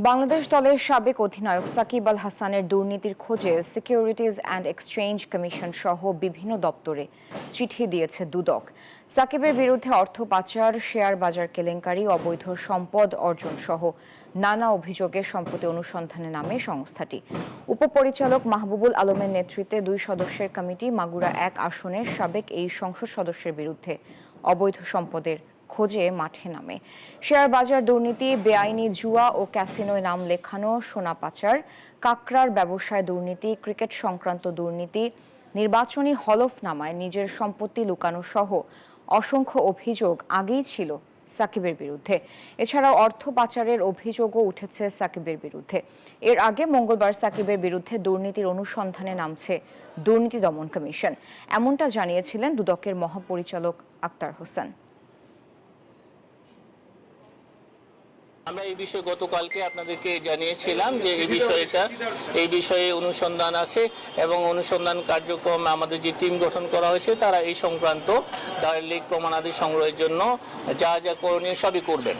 বাংলাদেশ দলের সাবেক অধিনায়ক সাকিব আল হাসানের দুর্নীতির খোঁজে সিকিউরিটিজ অ্যান্ড এক্সচেঞ্জ কমিশন সহ বিভিন্ন দপ্তরে চিঠি দিয়েছে দুদক। সাকিবের বিরুদ্ধে অর্থ পাচার, শেয়ার বাজার কেলেঙ্কারি, অবৈধ সম্পদ অর্জন সহ নানা অভিযোগে সম্প্রতি অনুসন্ধানে নামে সংস্থাটি। উপপরিচালক মাহবুবুল আলমের নেতৃত্বে 2 সদস্যের কমিটি মাগুরা 1 আসনের সাবেক এই সংসদ সদস্যের বিরুদ্ধে অবৈধ সম্পদের খোঁজে মাঠে নামে। শেয়ার বাজার দুর্নীতি, বেআইনি জুয়া ও ক্যাসিনোয় নাম লেখানো, সোনা পাচার, কাকড়ার ব্যবসায় দুর্নীতি, ক্রিকেট সংক্রান্ত দুর্নীতি, নির্বাচনী হলফনামায় নিজের সম্পত্তি লুকানো সহ অসংখ্য অভিযোগ আগেই ছিল সাকিবের বিরুদ্ধে। এছাড়াও অর্থ পাচারের অভিযোগও উঠেছে সাকিবের বিরুদ্ধে। এর আগে মঙ্গলবার সাকিবের বিরুদ্ধে দুর্নীতির অনুসন্ধানে নামছে দুর্নীতি দমন কমিশন, এমনটা জানিয়েছিলেন দুদকের মহাপরিচালক আক্তার হোসেন। আমরা এই বিষয়ে গতকালকে আপনাদেরকে জানিয়েছিলাম যে এই বিষয়ে অনুসন্ধান আছে এবং অনুসন্ধান কার্যক্রম আমাদের যে টিম গঠন করা হয়েছে তারা এই সংক্রান্ত দালিলিক প্রমাণাদি সংগ্রহের জন্য যা যা করণীয় সবই করবেন।